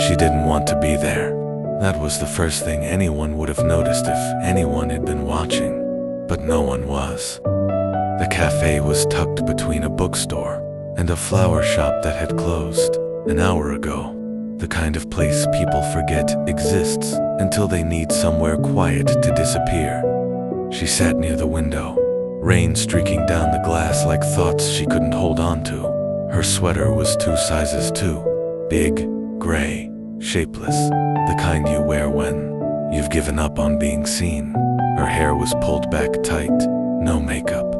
She didn't want to be there. That was the first thing anyone would have noticed if anyone had been watching, but no one was. The cafe was tucked between a bookstore and a flower shop that had closed an hour ago. The kind of place people forget exists until they need somewhere quiet to disappear. She sat near the window, rain streaking down the glass like thoughts she couldn't hold on to. Her sweater was 2 sizes too big, gray, shapeless, the kind you wear when you've given up on being seen. Her hair was pulled back tight, no makeup.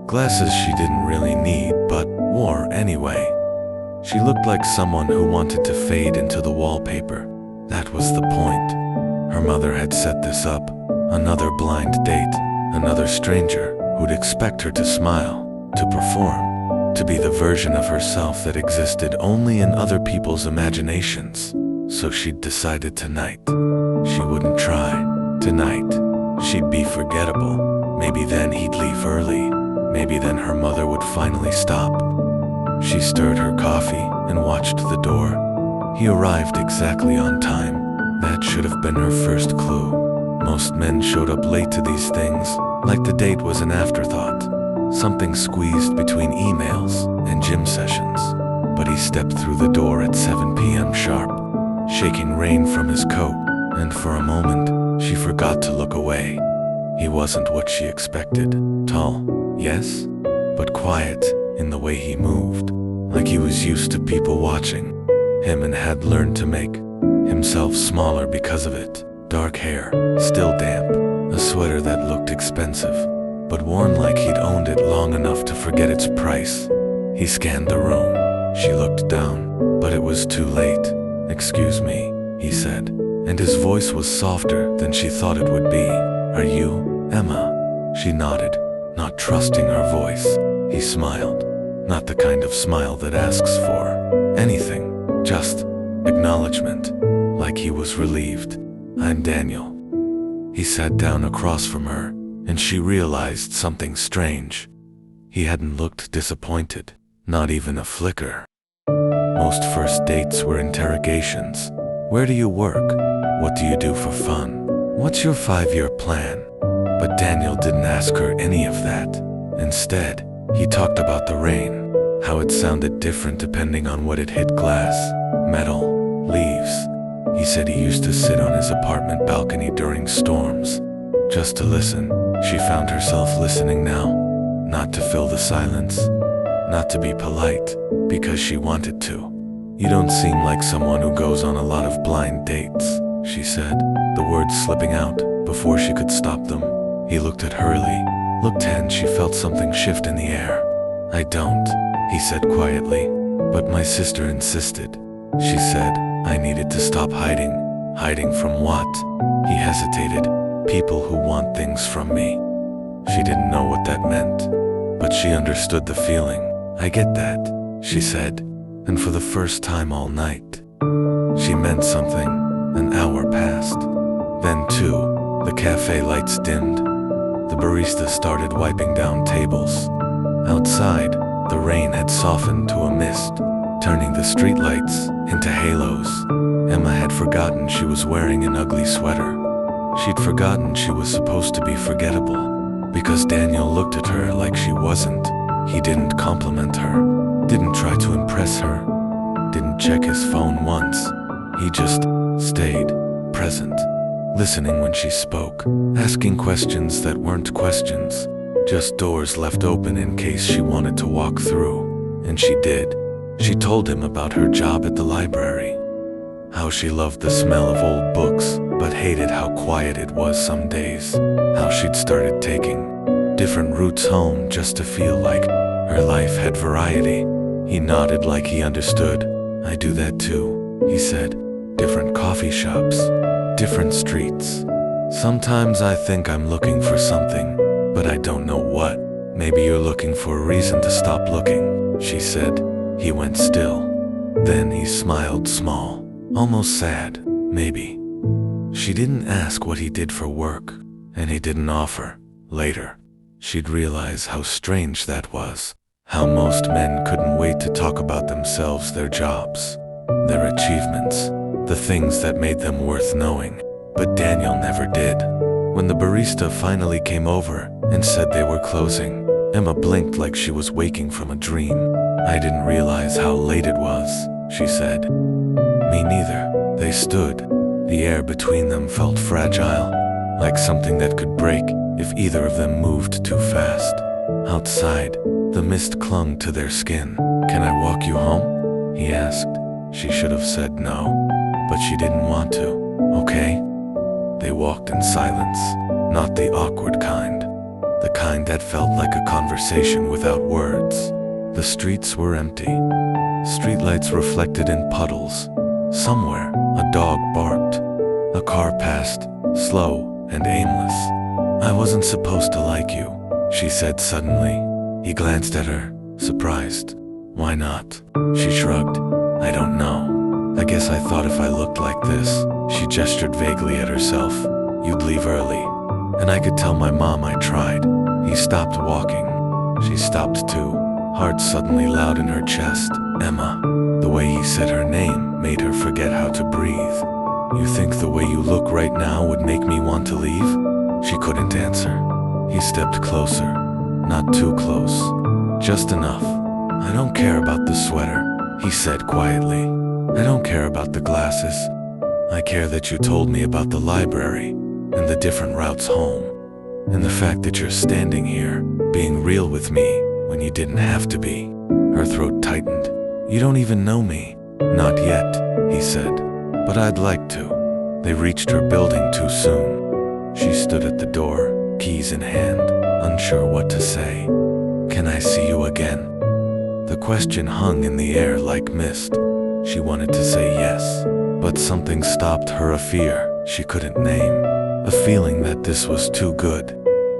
Glasses she didn't really need, but wore anyway. She looked like someone who wanted to fade into the wallpaper. That was the point. Her mother had set this up. Another blind date, another stranger who'd expect her to smile, to perform, to be the version of herself that existed only in other people's imaginations. So she'd decided tonight she wouldn't try. Tonight, she'd be forgettable. Maybe then he'd leave early. Maybe then her mother would finally stop. She stirred her coffee and watched the door. He arrived exactly on time. That should have been her first clue. Most men showed up late to these things, like the date was an afterthought, something squeezed between emails and gym sessions. But he stepped through the door at 7 p.m. sharp, shaking rain from his coat, and for a moment, she forgot to look away. He wasn't what she expected. Tall, yes, but quiet in the way he moved, like he was used to people watching him and had learned to make himself smaller because of it. Dark hair, still damp, a sweater that looked expensive, but worn like he'd owned it long enough to forget its price. He scanned the room. She looked down, but it was too late. "Excuse me," he said, and his voice was softer than she thought it would be. "Are you Emma?" She nodded, not trusting her voice. He smiled, not the kind of smile that asks for anything, just acknowledgement, like he was relieved. "I'm Daniel." He sat down across from her, and she realized something strange. He hadn't looked disappointed, not even a flicker. Most first dates were interrogations. "Where do you work? What do you do for fun? What's your 5-year plan?" But Daniel didn't ask her any of that. Instead, he talked about the rain, how it sounded different depending on what it hit: glass, metal, leaves. He said he used to sit on his apartment balcony during storms, just to listen. She found herself listening now, not to fill the silence, not to be polite, because she wanted to. "You don't seem like someone who goes on a lot of blind dates," she said, the words slipping out before she could stop them. He looked at Hurley, looked tense. She felt something shift in the air. "I don't," he said quietly, "but my sister insisted." She said, "I needed to stop hiding." "Hiding from what?" He hesitated. "People who want things from me." She didn't know what that meant, but she understood the feeling. "I get that," she said, and for the first time all night, she meant something. An hour passed. Then 2, the cafe lights dimmed. The barista started wiping down tables. Outside, the rain had softened to a mist, turning the streetlights into halos. Emma had forgotten she was wearing an ugly sweater. She'd forgotten she was supposed to be forgettable, because Daniel looked at her like she wasn't. He didn't compliment her, didn't try to impress her, didn't check his phone once. He just stayed present, listening when she spoke, asking questions that weren't questions, just doors left open in case she wanted to walk through. And she did. She told him about her job at the library, how she loved the smell of old books, but hated how quiet it was some days, how she'd started taking different routes home just to feel like her life had variety. He nodded like he understood. "I do that too," he said. "Different coffee shops, different streets. Sometimes I think I'm looking for something, but I don't know what." "Maybe you're looking for a reason to stop looking," she said. He went still. Then he smiled small, almost sad. "Maybe." She didn't ask what he did for work, and he didn't offer. Later, she'd realize how strange that was, how most men couldn't wait to talk about themselves, their jobs, their achievements, the things that made them worth knowing. But Daniel never did. When the barista finally came over and said they were closing, Emma blinked like she was waking from a dream. "I didn't realize how late it was," she said. "Me neither." They stood. The air between them felt fragile, like something that could break if either of them moved too fast. Outside, the mist clung to their skin. "Can I walk you home?" he asked. She should have said no, but she didn't want to. "Okay." They walked in silence, not the awkward kind, the kind that felt like a conversation without words. The streets were empty. Streetlights reflected in puddles. Somewhere, a dog barked. A car passed, slow and aimless. "I wasn't supposed to like you," she said suddenly. He glanced at her, surprised. "Why not?" She shrugged. "I don't know. I guess I thought if I looked like this," she gestured vaguely at herself, "you'd leave early. And I could tell my mom I tried." He stopped walking. She stopped too, heart suddenly loud in her chest. Emma. The way he said her name made her forget how to breathe. "You think the way you look right now would make me want to leave?" She couldn't answer. He stepped closer. Not too close. Just enough. "I don't care about the sweater," he said quietly. "I don't care about the glasses. I care that you told me about the library and the different routes home. And the fact that you're standing here, being real with me when you didn't have to be." Her throat tightened. "You don't even know me." "Not yet," he said. "But I'd like to." They reached her building too soon. She stood at the door, keys in hand, unsure what to say. "Can I see you again?" The question hung in the air like mist. She wanted to say yes, but something stopped her, a fear she couldn't name. A feeling that this was too good,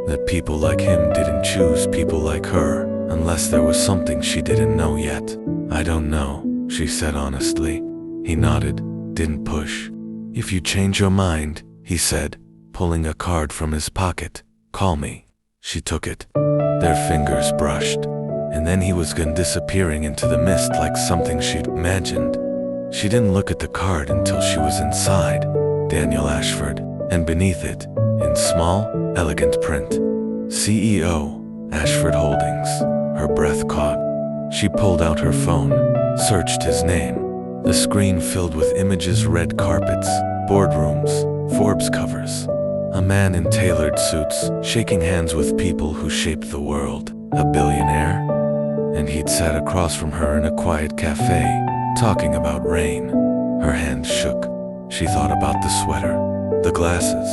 that people like him didn't choose people like her unless there was something she didn't know yet. "I don't know," she said honestly. He nodded, didn't push. "If you change your mind," he said, pulling a card from his pocket, "call me." She took it. Their fingers brushed, and then he was gone, disappearing into the mist like something she'd imagined. She didn't look at the card until she was inside. Daniel Ashford, and beneath it, in small, elegant print, CEO, Ashford Holdings. Her breath caught. She pulled out her phone, searched his name. The screen filled with images, red carpets, boardrooms, Forbes covers. A man in tailored suits, shaking hands with people who shaped the world. A billionaire? And he'd sat across from her in a quiet cafe, talking about rain. Her hand shook. She thought about the sweater, the glasses,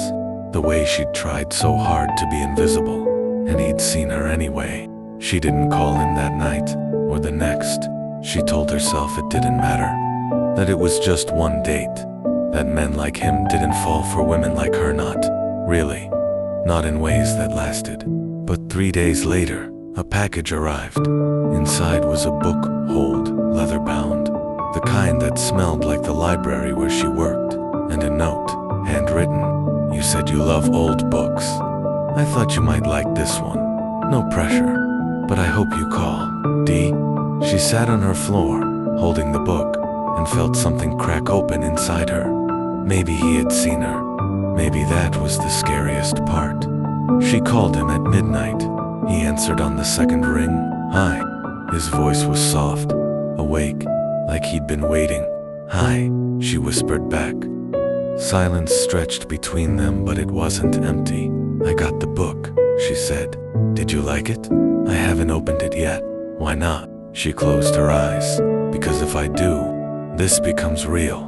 the way she'd tried so hard to be invisible. And he'd seen her anyway. She didn't call him that night, or the next. She told herself it didn't matter, that it was just one date, that men like him didn't fall for women like her, not really, not in ways that lasted. But 3 days later, a package arrived. Inside was a book, leather-bound, the kind that smelled like the library where she worked, and a note, handwritten. "You said you love old books. I thought you might like this one. No pressure, but I hope you call. D." She sat on her floor, holding the book, and felt something crack open inside her. Maybe he had seen her. Maybe that was the scariest part. She called him at midnight. He answered on the second ring. "Hi." His voice was soft, awake, like he'd been waiting. "Hi," she whispered back. Silence stretched between them, but it wasn't empty. "I got the book," she said. "Did you like it?" "I haven't opened it yet." "Why not?" She closed her eyes. "Because if I do, this becomes real."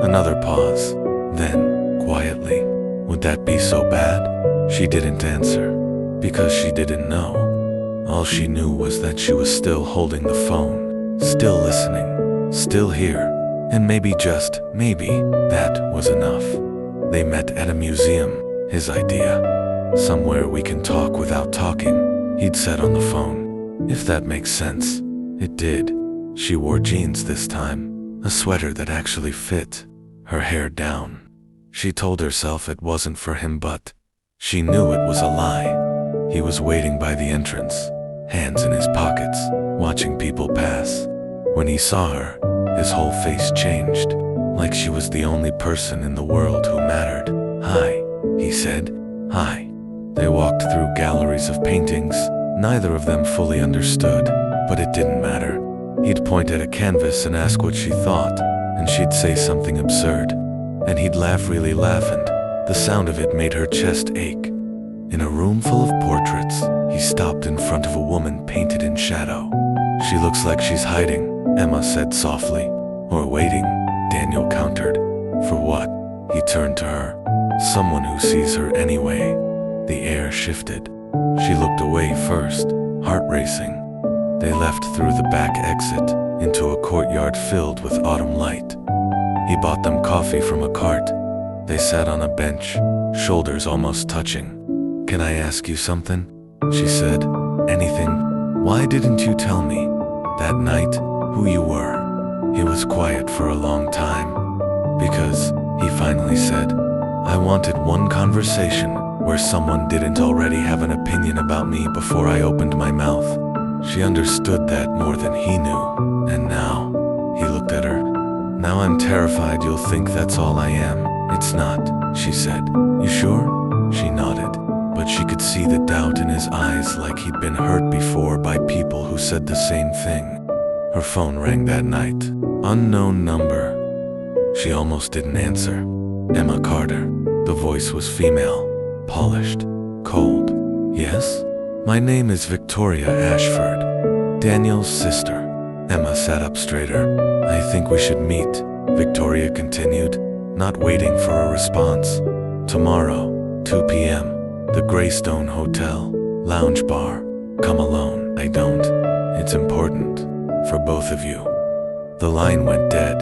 Another pause. Then, quietly, "Would that be so bad?" She didn't answer, because she didn't know. All she knew was that she was still holding the phone, still listening, still here, and maybe, just maybe, that was enough. They met at a museum, his idea. "Somewhere we can talk without talking," he'd said on the phone. If that makes sense. It did. She wore jeans this time, a sweater that actually fit, her hair down. She told herself it wasn't for him, but she knew it was a lie. He was waiting by the entrance, hands in his pockets, watching people pass. When he saw her, his whole face changed. like she was the only person in the world who mattered. "Hi," he said. "Hi." They walked through galleries of paintings. Neither of them fully understood, but it didn't matter. He'd point at a canvas and ask what she thought, and she'd say something absurd. And he'd laugh and the sound of it made her chest ache. In a room full of portraits, he stopped in front of a woman painted in shadow. "She looks like she's hiding," Emma said softly. "Or waiting," Daniel countered. "For what?" He turned to her. "Someone who sees her anyway." The air shifted. She looked away first, heart racing. They left through the back exit, into a courtyard filled with autumn light. He bought them coffee from a cart. They sat on a bench, shoulders almost touching. "Can I ask you something?" she said. "Anything? Why didn't you tell me that night who you were?" He was quiet for a long time. "Because," he finally said, "I wanted one conversation where someone didn't already have an opinion about me before I opened my mouth." She understood that more than he knew. "And now," he looked at her, "now I'm terrified you'll think that's all I am." "It's not," she said. "You sure?" She nodded, but she could see the doubt in his eyes, like he'd been hurt before by people who said the same thing. Her phone rang that night. Unknown number. She almost didn't answer. Emma Carter. The voice was female, polished, cold. "Yes? My name is Victoria Ashford, Daniel's sister." Emma sat up straighter. "I think we should meet," Victoria continued, not waiting for a response. "Tomorrow, 2 p.m., the Greystone Hotel, lounge bar. Come alone." "I don't. It's important. For both of you." The line went dead.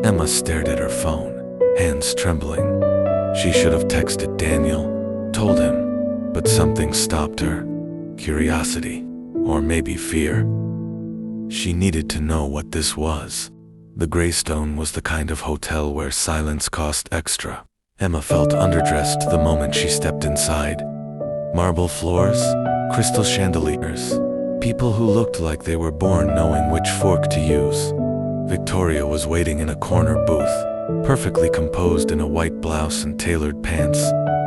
Emma stared at her phone, hands trembling. She should have texted Daniel, told him, but something stopped her. Curiosity, or maybe fear. She needed to know what this was. The Greystone was the kind of hotel where silence cost extra. Emma felt underdressed the moment she stepped inside. Marble floors, crystal chandeliers, people who looked like they were born knowing which fork to use. Victoria was waiting in a corner booth, perfectly composed in a white blouse and tailored pants,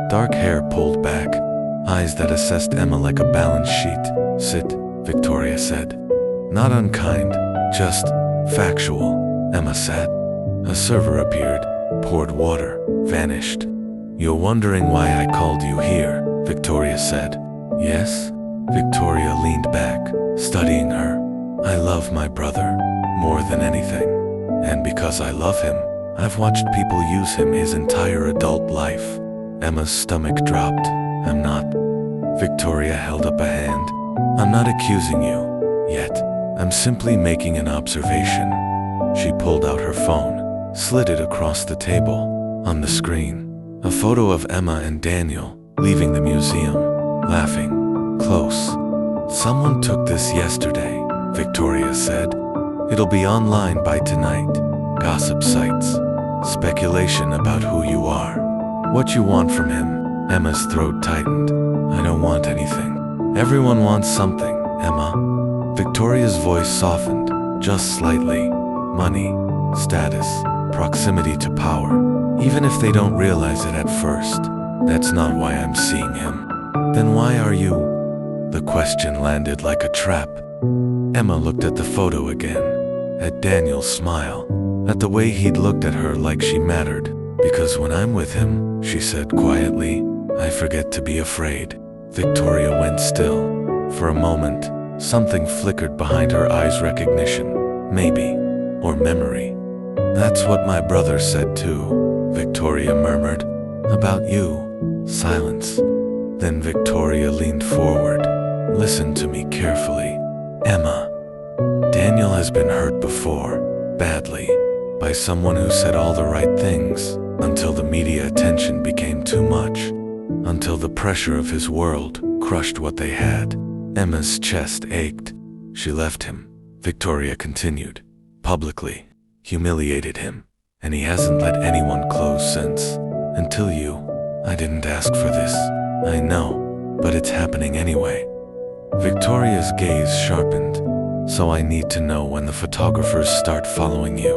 dark hair pulled back, eyes that assessed Emma like a balance sheet. "Sit," Victoria said. Not unkind, just factual. Emma sat. A server appeared, poured water, vanished. "You're wondering why I called you here," Victoria said. "Yes?" Victoria leaned back, studying her. "I love my brother more than anything. And because I love him, I've watched people use him his entire adult life." Emma's stomach dropped. "I'm not." Victoria held up a hand. "I'm not accusing you, yet. I'm simply making an observation." She pulled out her phone, slid it across the table. On the screen, a photo of Emma and Daniel leaving the museum, laughing, close. "Someone took this yesterday," Victoria said. "It'll be online by tonight. Gossip sites, speculation about who you are, what you want from him." Emma's throat tightened. "I don't want anything." "Everyone wants something, Emma." Victoria's voice softened, just slightly. "Money, status, proximity to power. Even if they don't realize it at first. That's not why I'm seeing him." "Then why are you?" The question landed like a trap. Emma looked at the photo again, at Daniel's smile, at the way he'd looked at her like she mattered. "Because when I'm with him," she said quietly, "I forget to be afraid." Victoria went still. For a moment, something flickered behind her eyes, recognition, maybe, or memory. "That's what my brother said too," Victoria murmured. "About you." Silence. Then Victoria leaned forward. "Listen to me carefully, Emma. Daniel has been hurt before, badly, by someone who said all the right things, until the media attention became too much, until the pressure of his world crushed what they had." Emma's chest ached. "She left him," Victoria continued, "publicly, humiliated him, and he hasn't let anyone close since. Until you. I didn't ask for this, I know, but it's happening anyway." Victoria's gaze sharpened. "So I need to know when the photographers start following you.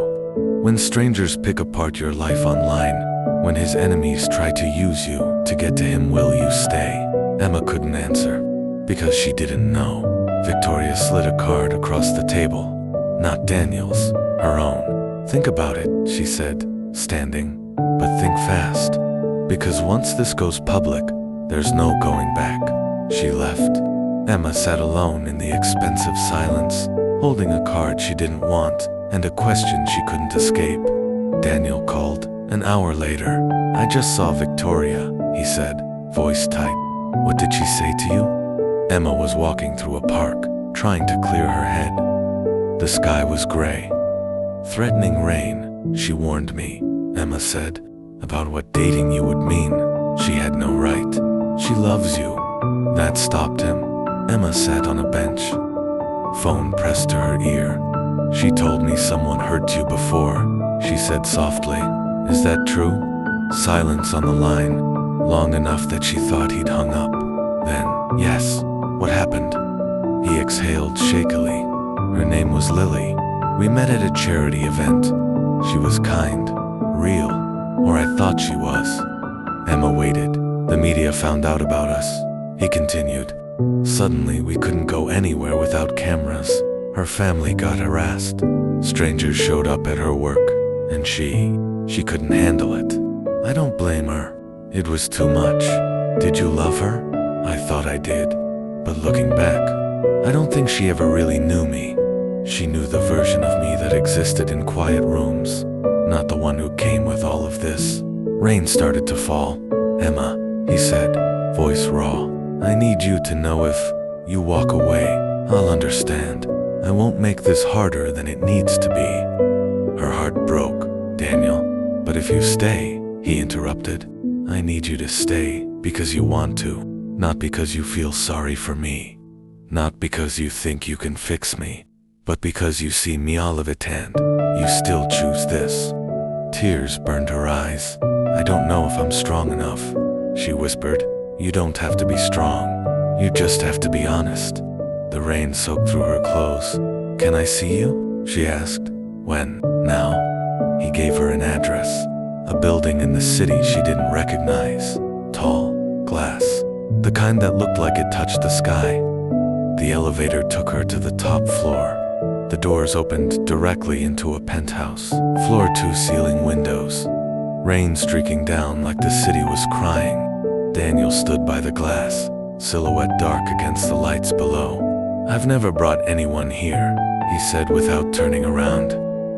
When strangers pick apart your life online, when his enemies try to use you to get to him, will you stay? Emma couldn't answer, because she didn't know. Victoria slid a card across the table. Not Daniel's, her own. Think about it, she said, standing. But think fast. Because once this goes public, there's no going back. She left. Emma sat alone in the expensive silence, holding a card she didn't want and a question she couldn't escape. Daniel called. An hour later. I just saw Victoria, he said, voice tight. What did she say to you? Emma was walking through a park, trying to clear her head. The sky was gray. Threatening rain, she warned me, Emma said, about what dating you would mean. She had no right. She loves you. That stopped him. Emma sat on a bench. Phone pressed to her ear. She told me someone hurt you before, she said softly. Is that true? Silence on the line, long enough that she thought he'd hung up. Then, yes. What happened? He exhaled shakily. Her name was Lily. We met at a charity event. She was kind, real, or I thought she was. Emma waited. The media found out about us, he continued. Suddenly, we couldn't go anywhere without cameras. Her family got harassed. Strangers showed up at her work, and she couldn't handle it. I don't blame her. It was too much. Did you love her? I thought I did. But looking back, I don't think she ever really knew me. She knew the version of me that existed in quiet rooms, not the one who came with all of this. Rain started to fall. Emma, he said, voice raw. I need you to know if you walk away, I'll understand. I won't make this harder than it needs to be. Her heart broke, Daniel. But if you stay, he interrupted, I need you to stay because you want to, not because you feel sorry for me. Not because you think you can fix me, but because you see me Olivet and you still choose this. Tears burned her eyes. I don't know if I'm strong enough, she whispered. You don't have to be strong. You just have to be honest. The rain soaked through her clothes. Can I see you? She asked. When? Now? He gave her an address. A building in the city she didn't recognize. Tall, glass. The kind that looked like it touched the sky. The elevator took her to the top floor. The doors opened directly into a penthouse. Floor 2 ceiling windows. Rain streaking down like the city was crying. Daniel stood by the glass, silhouette dark against the lights below. I've never brought anyone here, he said without turning around.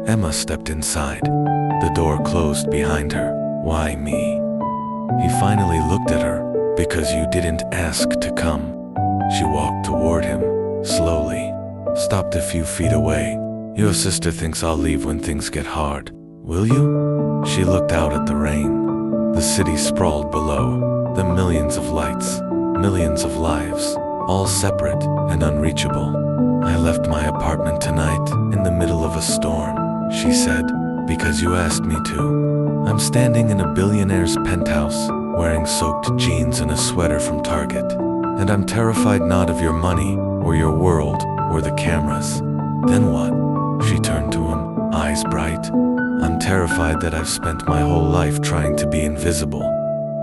Emma stepped inside. The door closed behind her. Why me? He finally looked at her. Because you didn't ask to come. She walked toward him, slowly. Stopped a few feet away. Your sister thinks I'll leave when things get hard. Will you? She looked out at the rain. The city sprawled below. The millions of lights, millions of lives, all separate and unreachable. I left my apartment tonight in the middle of a storm, she said, because you asked me to. I'm standing in a billionaire's penthouse, wearing soaked jeans and a sweater from Target. And I'm terrified not of your money, or your world, or the cameras. Then what? She turned to him, eyes bright. I'm terrified that I've spent my whole life trying to be invisible.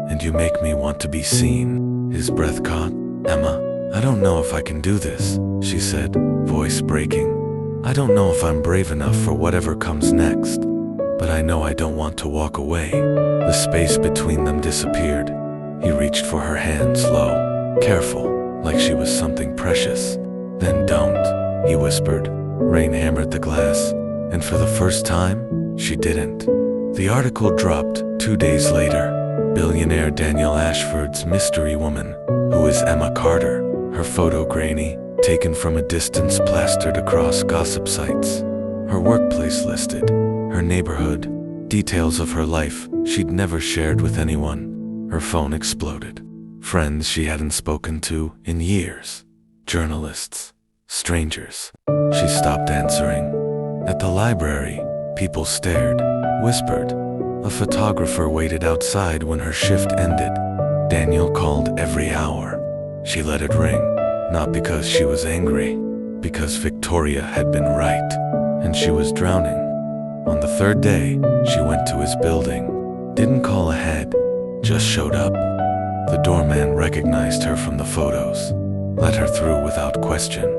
And you make me want to be seen. His breath caught. Emma, I don't know if I can do this, she said, voice breaking. I don't know if I'm brave enough for whatever comes next. But I know I don't want to walk away. The space between them disappeared. He reached for her hand slow, careful, like she was something precious. Then don't, he whispered. Rain hammered the glass, and for the first time, she didn't. The article dropped 2 days later. Billionaire Daniel Ashford's mystery woman, who is Emma Carter, her photo grainy, taken from a distance plastered across gossip sites. Her workplace listed, her neighborhood, details of her life she'd never shared with anyone. Her phone exploded. Friends she hadn't spoken to in years. Journalists. Strangers. She stopped answering. At the library, people stared, whispered. A photographer waited outside when her shift ended. Daniel called every hour. She let it ring, not because she was angry, because Victoria had been right, and she was drowning. On the third day, she went to his building. Didn't call ahead, just showed up. The doorman recognized her from the photos, let her through without question.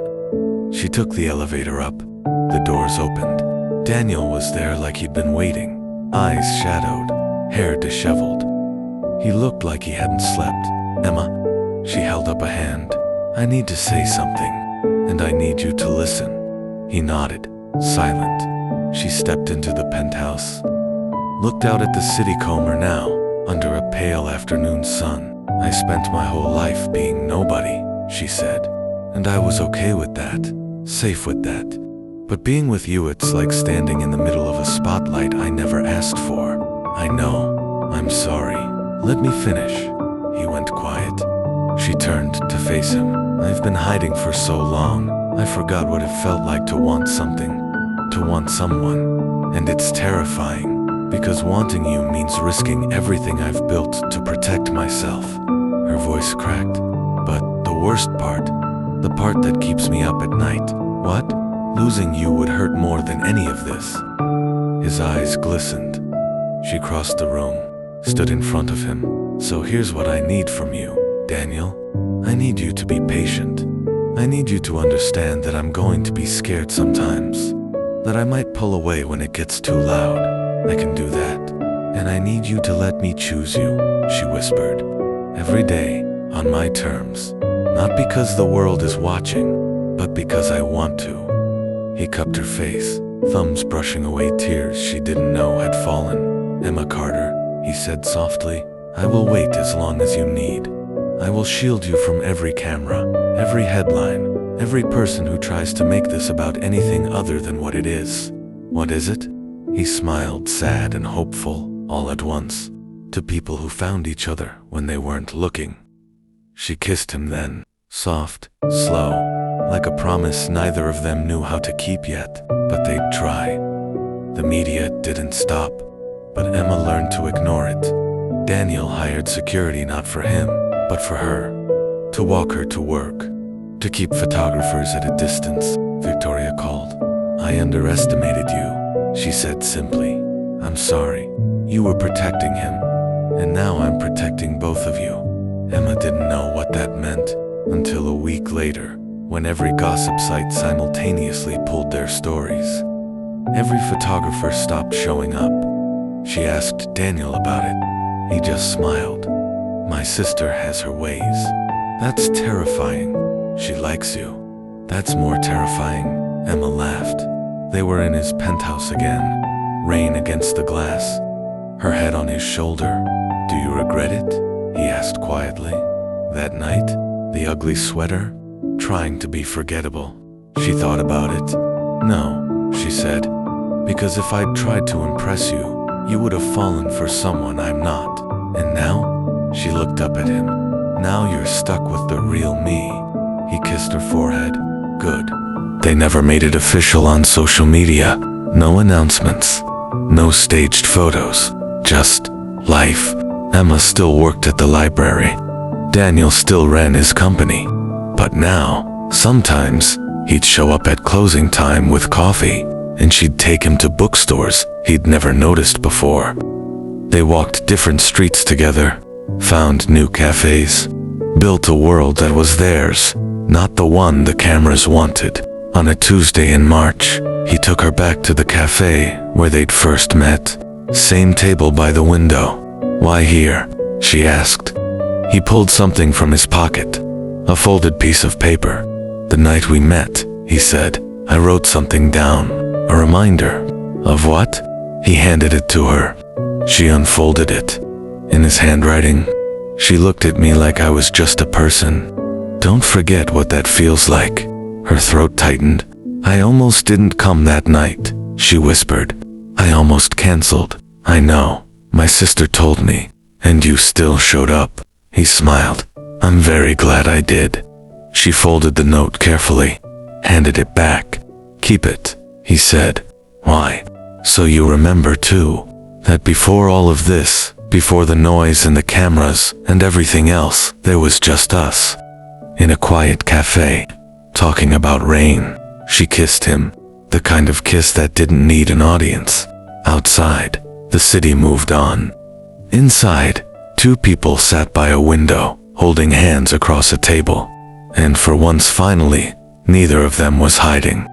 She took the elevator up. The doors opened. Daniel was there like he'd been waiting, eyes shadowed, hair disheveled. He looked like he hadn't slept. "Emma," she held up a hand. "I need to say something, and I need you to listen." He nodded, silent. She stepped into the penthouse, looked out at the city comer now, under a pale afternoon sun. "I spent my whole life being nobody," she said, "and I was okay with that, safe with that. But being with you, it's like standing in the middle of a spotlight I never asked for. I know, I'm sorry. Let me finish." He went quiet. She turned to face him. "I've been hiding for so long, I forgot what it felt like to want something, to want someone. And it's terrifying, because wanting you means risking everything I've built to protect myself." Her voice cracked. "But the worst part, the part that keeps me up at night, what? Losing you would hurt more than any of this." His eyes glistened. She crossed the room, stood in front of him. "So here's what I need from you, Daniel. I need you to be patient. I need you to understand that I'm going to be scared sometimes, that I might pull away when it gets too loud. I can do that. And I need you to let me choose you," she whispered. "Every day, on my terms. Not because the world is watching, but because I want to." He cupped her face, thumbs brushing away tears she didn't know had fallen. "Emma Carter," he said softly, "I will wait as long as you need. I will shield you from every camera, every headline, every person who tries to make this about anything other than what it is." "What is it?" He smiled, sad and hopeful, all at once. "To people who found each other when they weren't looking." She kissed him then, soft, slow, like a promise neither of them knew how to keep yet, but they'd try. The media didn't stop, but Emma learned to ignore it. Daniel hired security not for him, but for her. To walk her to work, to keep photographers at a distance, Victoria called. "I underestimated you," she said simply. "I'm sorry. You were protecting him, and now I'm protecting both of you." Emma didn't know what that meant until a week later, when every gossip site simultaneously pulled their stories. Every photographer stopped showing up. She asked Daniel about it. He just smiled. "My sister has her ways. That's terrifying. She likes you. That's more terrifying." Emma laughed. They were in his penthouse again, rain against the glass, her head on his shoulder. "Do you regret it?" he asked quietly. "That night, the ugly sweater, trying to be forgettable." She thought about it. "No," she said, "because if I'd tried to impress you, you would have fallen for someone I'm not. And now?" She looked up at him. "Now you're stuck with the real me." He kissed her forehead. "Good." They never made it official on social media. No announcements. No staged photos. Just life. Emma still worked at the library. Daniel still ran his company. But now, sometimes, he'd show up at closing time with coffee, and she'd take him to bookstores he'd never noticed before. They walked different streets together, found new cafes, built a world that was theirs, not the one the cameras wanted. On a Tuesday in March, he took her back to the cafe where they'd first met. Same table by the window. "Why here?" she asked. He pulled something from his pocket, a folded piece of paper. "The night we met," he said, "I wrote something down, a reminder." "Of what?" He handed it to her. She unfolded it. In his handwriting, she looked at me like I was just a person. "Don't forget what that feels like." Her throat tightened. "I almost didn't come that night," she whispered. "I almost canceled. I know. My sister told me. And you still showed up." He smiled. "I'm very glad I did." She folded the note carefully, handed it back. "Keep it," he said. "Why?" "So you remember too, that before all of this, before the noise and the cameras and everything else, there was just us. In a quiet cafe, talking about rain." She kissed him, the kind of kiss that didn't need an audience, Outside, the city moved on. Inside, two people sat by a window, holding hands across a table. And for once finally, neither of them was hiding.